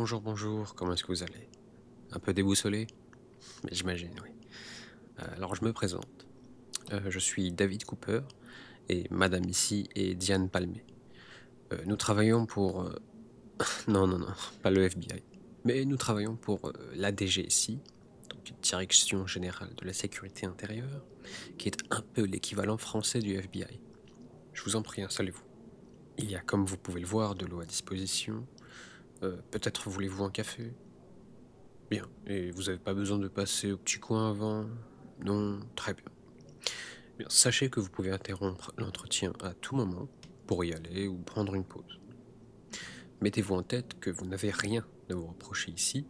Bonjour, bonjour, comment est-ce que vous allez? Un peu déboussolé? Mais j'imagine, oui. Alors je me présente. Je suis David Cooper et madame ici est Diane Palmé. Nous travaillons pour... non, non, non, pas le FBI. Mais nous travaillons pour la DGSI, donc Direction Générale de la Sécurité Intérieure, qui est un peu l'équivalent français du FBI. Je vous en prie, installez-vous. Il y a, comme vous pouvez le voir, de l'eau à disposition. Peut-être voulez-vous un café? Bien. Et vous n'avez pas besoin de passer au petit coin avant? Non? Très bien. Bien. Sachez que vous pouvez interrompre l'entretien à tout moment pour y aller ou prendre une pause. Mettez-vous en tête que vous n'avez rien à vous reprocher ici.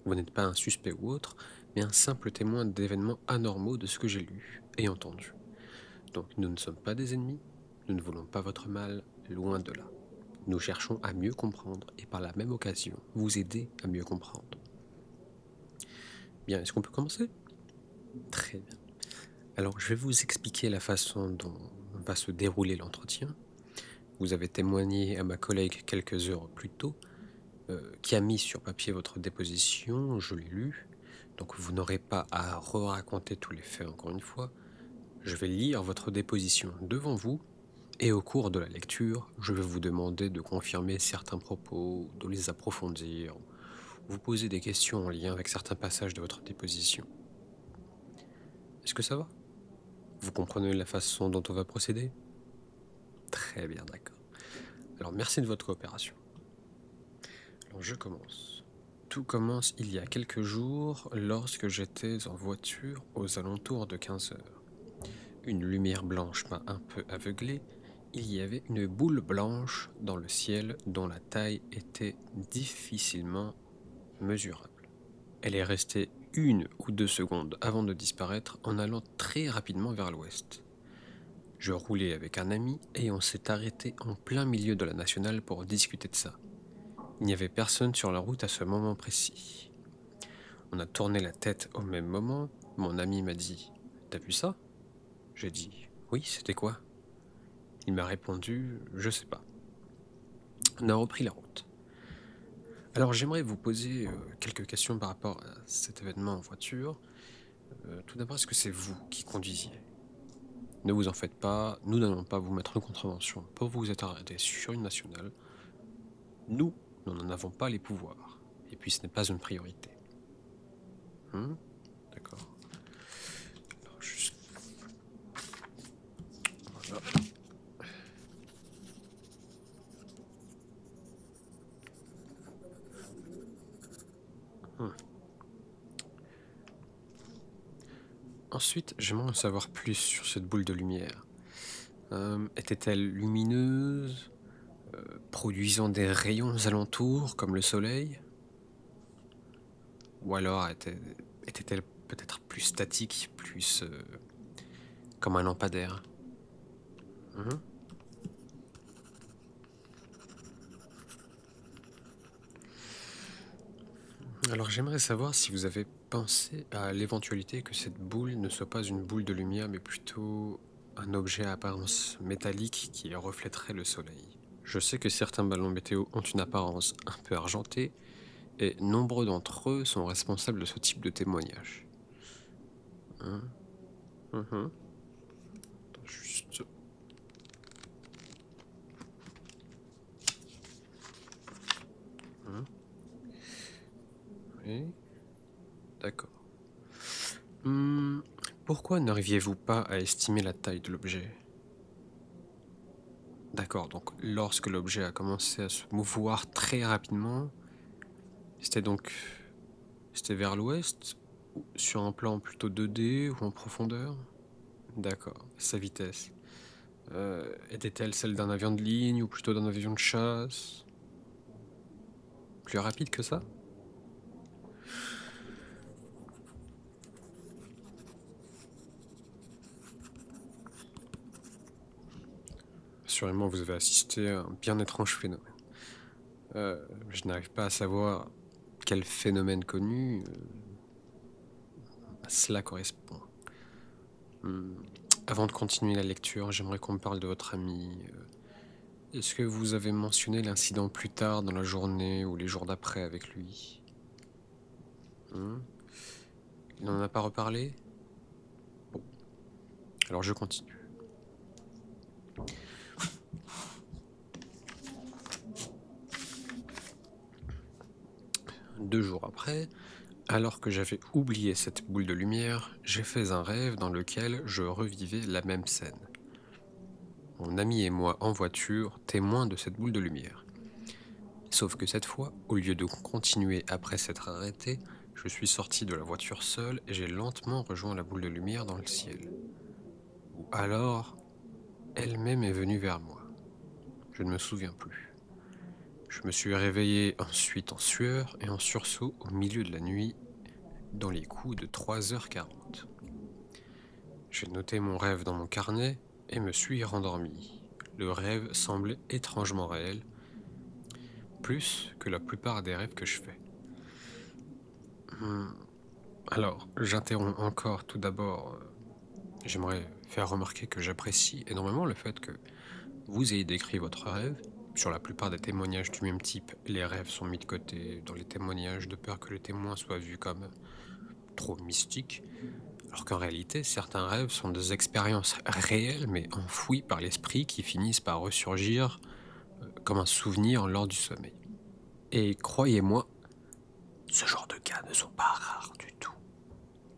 Vous n'êtes pas un suspect ou autre, mais un simple témoin d'événements anormaux de ce que j'ai lu et entendu. Donc nous ne sommes pas des ennemis, nous ne voulons pas votre mal, loin de là. Nous cherchons à mieux comprendre et par la même occasion vous aider à mieux comprendre. Bien, est-ce qu'on peut commencer? Très bien. Alors, je vais vous expliquer la façon dont va se dérouler l'entretien. Vous avez témoigné à ma collègue quelques heures plus tôt, qui a mis sur papier votre déposition, je l'ai lu, donc vous n'aurez pas à raconter tous les faits encore une fois. Je vais lire votre déposition devant vous, et au cours de la lecture, je vais vous demander de confirmer certains propos, de les approfondir, vous poser des questions en lien avec certains passages de votre déposition. Est-ce que ça va? Vous comprenez la façon dont on va procéder? Très bien, d'accord. Alors merci de votre coopération. Alors je commence. Tout commence il y a quelques jours lorsque j'étais en voiture aux alentours de 15 heures. Une lumière blanche m'a un peu aveuglé. Il y avait une boule blanche dans le ciel dont la taille était difficilement mesurable. Elle est restée 1 ou 2 secondes avant de disparaître en allant très rapidement vers l'ouest. Je roulais avec un ami et on s'est arrêté en plein milieu de la nationale pour discuter de ça. Il n'y avait personne sur la route à ce moment précis. On a tourné la tête au même moment. Mon ami m'a dit: T'as vu ça? J'ai dit: Oui, c'était quoi? Il m'a répondu: Je sais pas. On a repris la route. Alors j'aimerais vous poser quelques questions par rapport à cet événement en voiture. Tout d'abord, est-ce que c'est vous qui conduisiez? Ne vous en faites pas, nous n'allons pas vous mettre en contravention pour vous être arrêté sur une nationale. Nous n'en avons pas les pouvoirs. Et puis ce n'est pas une priorité. D'accord. Alors, juste... Voilà. Ensuite, j'aimerais en savoir plus sur cette boule de lumière. Était-elle lumineuse, produisant des rayons alentours comme le soleil? Ou alors était-elle peut-être plus statique, plus comme un lampadaire? Mhm. Alors j'aimerais savoir si vous avez pensé à l'éventualité que cette boule ne soit pas une boule de lumière, mais plutôt un objet à apparence métallique qui reflèterait le soleil. Je sais que certains ballons météo ont une apparence un peu argentée, et nombreux d'entre eux sont responsables de ce type de témoignage. Hein. Mhm. Juste... Hein. Oui, d'accord. Pourquoi n'arriviez-vous pas à estimer la taille de l'objet? D'accord, donc lorsque l'objet a commencé à se mouvoir très rapidement, c'était donc c'était vers l'ouest, ou sur un plan plutôt 2D ou en profondeur? D'accord, sa vitesse. Était-elle celle d'un avion de ligne ou plutôt d'un avion de chasse? Plus rapide que ça? Assurément, vous avez assisté à un bien étrange phénomène. Je n'arrive pas à savoir quel phénomène connu à cela correspond. Avant de continuer la lecture, j'aimerais qu'on me parle de votre ami. Est-ce que vous avez mentionné l'incident plus tard dans la journée ou les jours d'après avec lui? Hmm. Il n'en a pas reparlé? Bon, alors je continue. Deux jours après, alors que j'avais oublié cette boule de lumière, j'ai fait un rêve dans lequel je revivais la même scène. Mon ami et moi en voiture, témoins de cette boule de lumière. Sauf que cette fois, au lieu de continuer après s'être arrêté, je suis sorti de la voiture seul et j'ai lentement rejoint la boule de lumière dans le ciel. Ou alors, elle-même est venue vers moi. Je ne me souviens plus. Je me suis réveillé ensuite en sueur et en sursaut au milieu de la nuit, dans les coups de 3h40. J'ai noté mon rêve dans mon carnet et me suis rendormi. Le rêve semblait étrangement réel, plus que la plupart des rêves que je fais. Alors, j'interromps encore tout d'abord. J'aimerais faire remarquer que j'apprécie énormément le fait que vous ayez décrit votre rêve. Sur la plupart des témoignages du même type, les rêves sont mis de côté dans les témoignages de peur que le témoin soit vu comme trop mystique, alors qu'en réalité, certains rêves sont des expériences réelles mais enfouies par l'esprit qui finissent par ressurgir comme un souvenir lors du sommeil. Et croyez-moi, ce genre de cas ne sont pas rares du tout.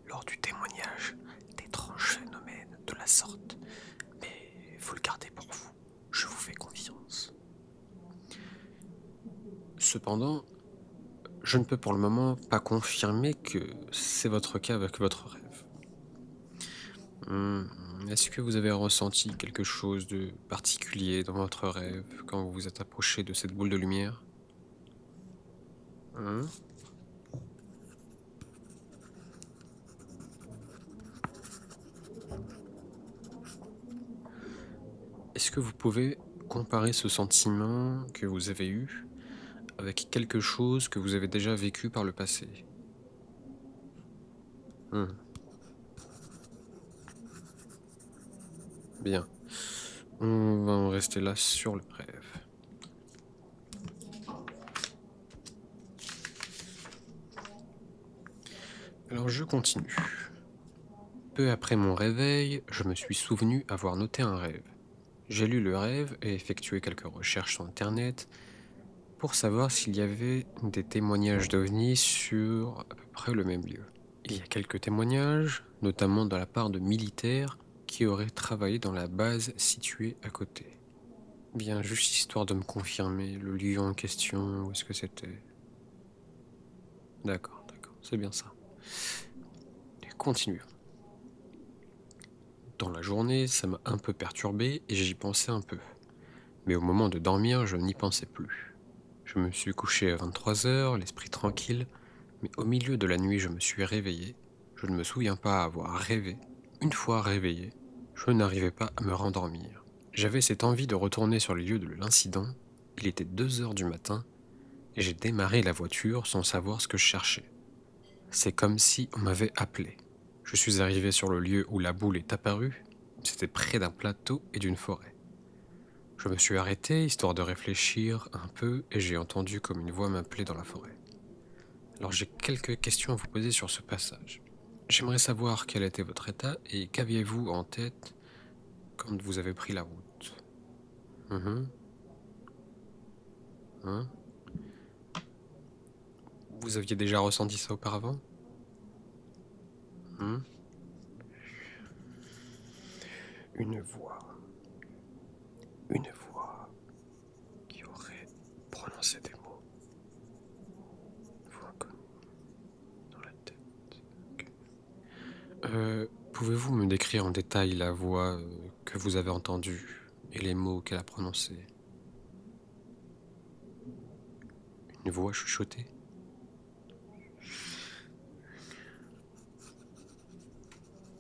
Lors du témoignage d'étranges phénomènes de la sorte. Mais vous le gardez pour vous, je vous fais confiance. Cependant, je ne peux pour le moment pas confirmer que c'est votre cas avec votre rêve. Est-ce que vous avez ressenti quelque chose de particulier dans votre rêve quand vous vous êtes approché de cette boule de lumière? Hum. Est-ce que vous pouvez comparer ce sentiment que vous avez eu avec quelque chose que vous avez déjà vécu par le passé? Bien. On va en rester là sur le rêve. Alors je continue. Peu après mon réveil, je me suis souvenu avoir noté un rêve. J'ai lu le rêve et effectué quelques recherches sur Internet pour savoir s'il y avait des témoignages d'OVNI sur à peu près le même lieu. Il y a quelques témoignages, notamment de la part de militaires qui auraient travaillé dans la base située à côté. Bien, juste histoire de me confirmer, le lieu en question, où est-ce que c'était? D'accord, c'est bien ça. Et continuons. Dans la journée, ça m'a un peu perturbé et j'y pensais un peu. Mais au moment de dormir, je n'y pensais plus. Je me suis couché à 23h, l'esprit tranquille, mais au milieu de la nuit, je me suis réveillé. Je ne me souviens pas avoir rêvé. Une fois réveillé, je n'arrivais pas à me rendormir. J'avais cette envie de retourner sur le lieu de l'incident. Il était 2h du matin et j'ai démarré la voiture sans savoir ce que je cherchais. C'est comme si on m'avait appelé. Je suis arrivé sur le lieu où la boule est apparue. C'était près d'un plateau et d'une forêt. Je me suis arrêté, histoire de réfléchir un peu, et j'ai entendu comme une voix m'appeler dans la forêt. Alors j'ai quelques questions à vous poser sur ce passage. J'aimerais savoir quel était votre état et qu'aviez-vous en tête quand vous avez pris la route. Mhm. Hein. Vous aviez déjà ressenti ça auparavant? Hmm. Une voix. Une voix qui aurait prononcé des mots. Une voix connue dans la tête. Ok. Pouvez-vous me décrire en détail la voix que vous avez entendue et les mots qu'elle a prononcés? Une voix chuchotée?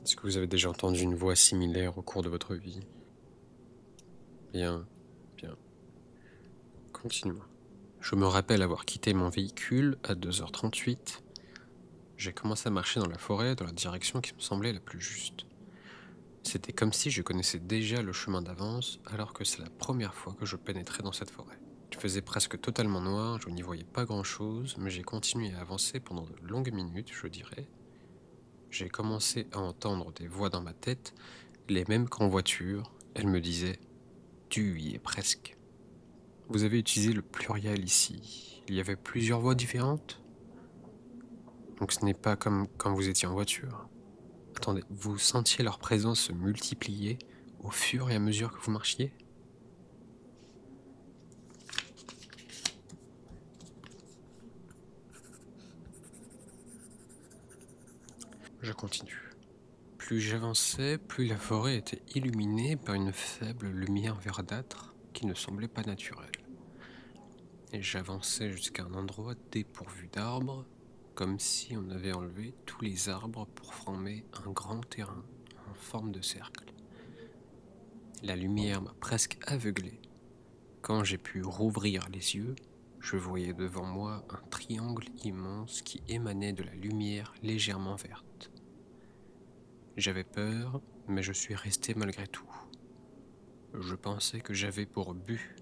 Est-ce que vous avez déjà entendu une voix similaire au cours de votre vie? Bien, bien. Continuons. Je me rappelle avoir quitté mon véhicule à 2h38. J'ai commencé à marcher dans la forêt dans la direction qui me semblait la plus juste. C'était comme si je connaissais déjà le chemin d'avance, alors que c'est la première fois que je pénétrais dans cette forêt. Il faisait presque totalement noir, je n'y voyais pas grand-chose, mais j'ai continué à avancer pendant de longues minutes, je dirais. J'ai commencé à entendre des voix dans ma tête, les mêmes qu'en voiture. Elles me disaient « Tu y es presque ». Vous avez utilisé le pluriel ici. Il y avait plusieurs voix différentes? Donc ce n'est pas comme quand vous étiez en voiture. Attendez, vous sentiez leur présence se multiplier au fur et à mesure que vous marchiez? Je continue. Plus j'avançais, plus la forêt était illuminée par une faible lumière verdâtre qui ne semblait pas naturelle. Et j'avançais jusqu'à un endroit dépourvu d'arbres, comme si on avait enlevé tous les arbres pour former un grand terrain en forme de cercle. La lumière m'a presque aveuglé. Quand j'ai pu rouvrir les yeux, je voyais devant moi un triangle immense qui émanait de la lumière légèrement verte. J'avais peur, mais je suis resté malgré tout. Je pensais que j'avais pour but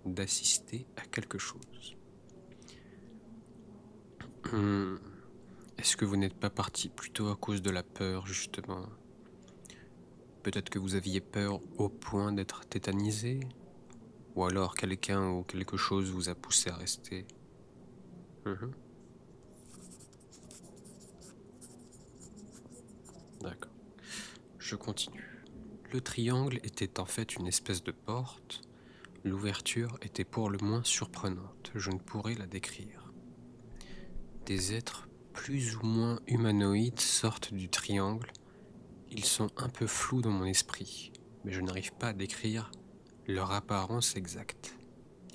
d'assister à quelque chose. Est-ce que vous n'êtes pas parti plutôt à cause de la peur, justement? Peut-être que vous aviez peur au point d'être tétanisé? Ou alors quelqu'un ou quelque chose vous a poussé à rester? Mhm. D'accord. Je continue. Le triangle était en fait une espèce de porte. L'ouverture était pour le moins surprenante. Je ne pourrais la décrire. Des êtres plus ou moins humanoïdes sortent du triangle. Ils sont un peu flous dans mon esprit, mais je n'arrive pas à décrire leur apparence exacte.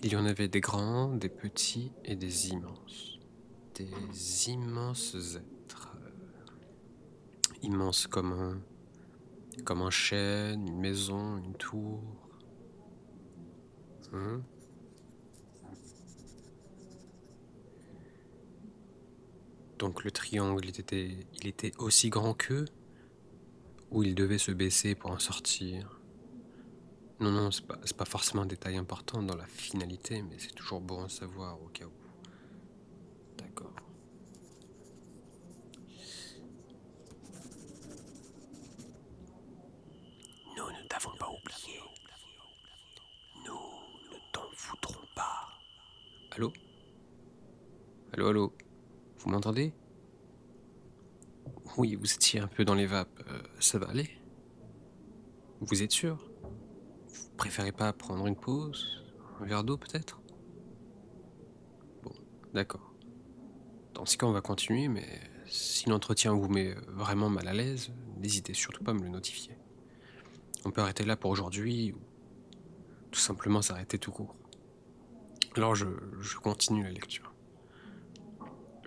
Il y en avait des grands, des petits et des immenses. Des immenses êtres. Immenses comme un chêne, une maison, une tour. Hein? Donc le triangle, il était aussi grand qu'eux, ou il devait se baisser pour en sortir? Non, non, c'est pas forcément un détail important dans la finalité, mais c'est toujours bon à savoir au cas où. D'accord. Nous ne t'avons pas oublié. Nous ne t'en voudrons pas. Allô? Allô, allô? Vous m'entendez? Oui, vous étiez un peu dans les vapes. Ça va aller? Vous êtes sûr? Vous préférez pas prendre une pause? Un verre d'eau peut-être? Bon, d'accord. Dans ce cas, on va continuer, mais si l'entretien vous met vraiment mal à l'aise, n'hésitez surtout pas à me le notifier. On peut arrêter là pour aujourd'hui, ou tout simplement s'arrêter tout court. Alors je continue la lecture.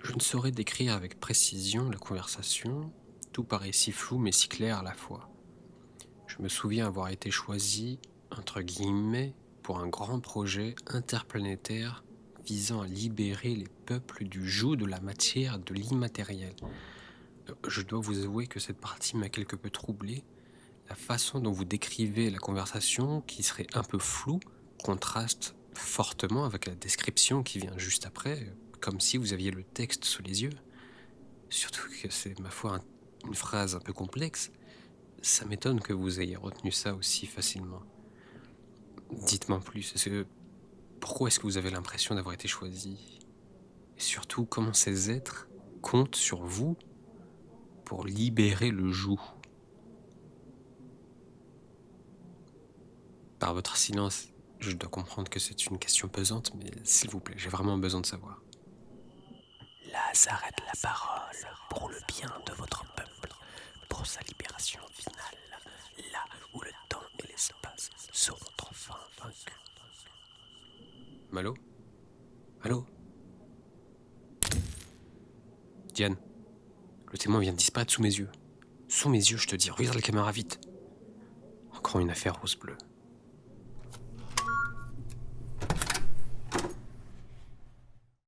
Je ne saurais décrire avec précision la conversation, tout paraît si flou mais si clair à la fois. Je me souviens avoir été choisi, entre guillemets, pour un grand projet interplanétaire visant à libérer les peuples du joug de la matière, de l'immatériel. Je dois vous avouer que cette partie m'a quelque peu troublé. La façon dont vous décrivez la conversation, qui serait un peu floue, contraste fortement avec la description qui vient juste après, comme si vous aviez le texte sous les yeux. Surtout que c'est, ma foi, une phrase un peu complexe. Ça m'étonne que vous ayez retenu ça aussi facilement. Dites-moi en plus, pourquoi est-ce que vous avez l'impression d'avoir été choisi? Et surtout, comment ces êtres comptent sur vous pour libérer le joug? Par votre silence, je dois comprendre que c'est une question pesante, mais s'il vous plaît, j'ai vraiment besoin de savoir. Là s'arrête la parole pour le bien de votre peuple, pour sa libération finale, là où le temps et l'espace seront enfin vaincus. Allô? Allô? Diane, le témoin vient de disparaître sous mes yeux. Sous mes yeux, je te dis, regarde la caméra vite. Encore une affaire rose bleue.